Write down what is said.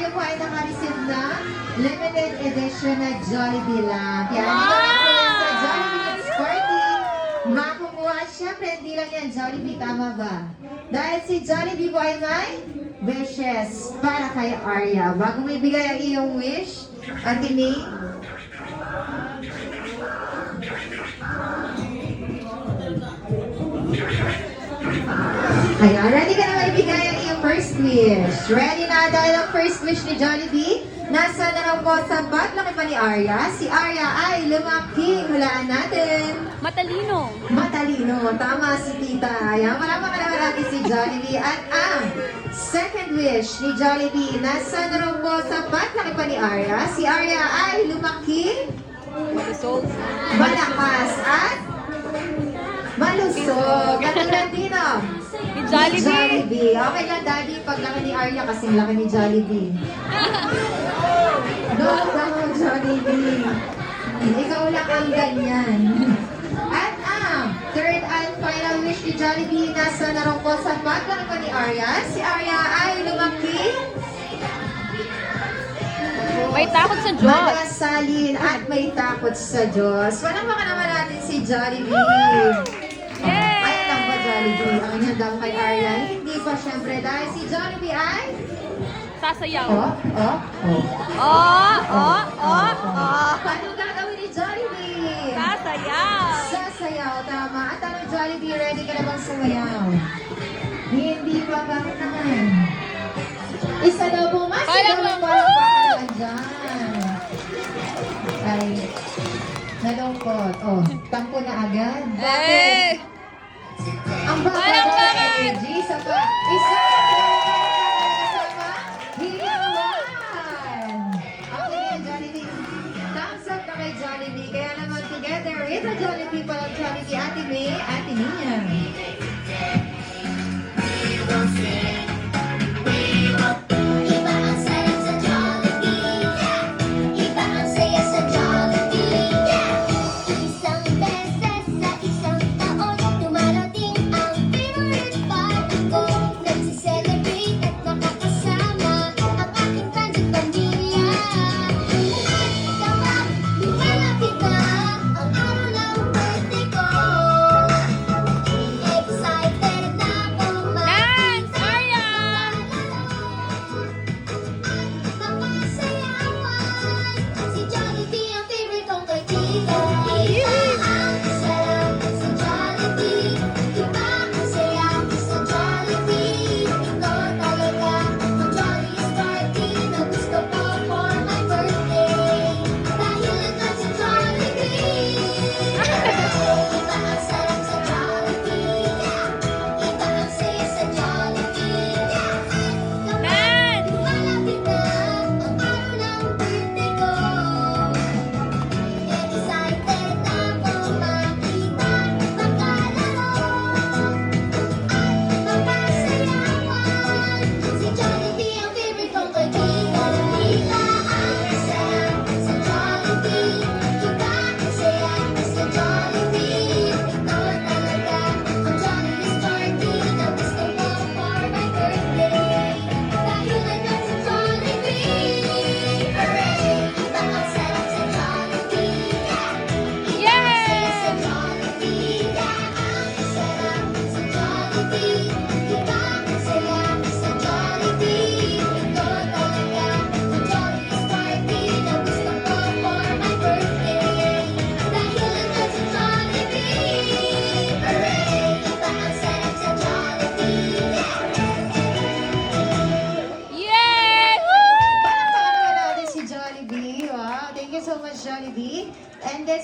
kayo po ay naka-receive na limited edition na Jollibee lang. Kaya dito na po yan sa Jollibee Sporty. Makukuha, syempre hindi lang yan Jollibee, tama ba? Dahil si Jollibee po ay may wishes para kay Arya. Bago may bigay ang iyong wish, Ate May, ayan, ready ka na maibigay ang iyong first wish. Ready na dahil ang first wish ni Jollibee, nasa na lang po sa batlaki pa ni Arya. Si Arya ay lumaki. Hulaan natin. Matalino. Matalino. Tama si Tita. Ayan, maraming natin si Jollibee. At ang second wish ni Jollibee, nasa na lang po sa batlaki pa ni Arya. Si Arya ay lumaki. Malusog. Malakas at malusog. Katulad dito. Ni Jollibee. Jollibee. Okay lang, Daddy, pag laki ni Arya kasing laki ni Jollibee. No, Jollibee. Ikaw lang ang ganyan. At ang third and final wish ni Jollibee, nasa narongko sa batlaki pa ni Arya. Si Arya ay lumaki. May takot sa Diyos. Magasalin at may takot sa Diyos. Walang baka naman natin si Jollibee. Yay! Ay, lang ba Jollibee? Ang inandam kay Arya? Hindi pa syempre dahil si Jollibee ay... Sasayaw. Ano gagawin ni Jollibee? Sasayaw. Sasayaw, tama. At anong Jollibee, ready ka na bang sumayaw? Hindi pa, bakit naman? Isa daw po, mas Parang daw po ang dyan. Ay, nalungkot. Oh, tampo na agad. Eh! Ang baba Parang daw bakit? ng energy sa pa. Isa! Kasama, hilawan! Okay yan, Jollibee. Thumbs up na kay Jollibee. Kaya naman together with the Jollibee pa ng Jollibee, Ate May, Ate Nina. Iba ang saya sa Jollibee. Iba ang saya sa Jollibee. Isang beses sa isang taon, dumarating ang favorite part ko. Nagsi-celebrate at nakakasama ang aking friends at pamilya. At ikaw ba, lumalapit na ang araw ng birthday ko. Excited na ako Dance, Arya! Mapagsayawan, si Jollibee ang favorite kong kaibigan. Iba ang sarap sa Jollibee. Iba ang saya sa Jollibee. Ito talaga ang jolliest party na gusto ko for my birthday. Dahil ito si Jollibee. Iba ang sarap sa Jollibee. Iba ang saya sa Jollibee. Dance! Malapit na ang araw ng birthday ko. Excited ako makita, makalaro at mapasayawan. Si Jollibee ang favorite kong kaibigan. Iba ang sarap sa Jollibee. Iba ang saya sa Jollibee. Ito talaga ang jolliest party na gusto ko for my birthday. Dahil nandun sa Jollibee. Hooray! Iba ang sarap sa Jollibee. Iba ang saya sa Jollibee. Ang sarap sa Jollibee. Iba ang saya sa Jollibee. Ito talaga ang jolliest party na gusto ko for my birthday. Dahil nandun sa Jollibee. Hooray! Iba ang sarap sa Jollibee. Yes! Palakpakan naman natin si Jollibee. Wow, thank you so much, Jollibee. And this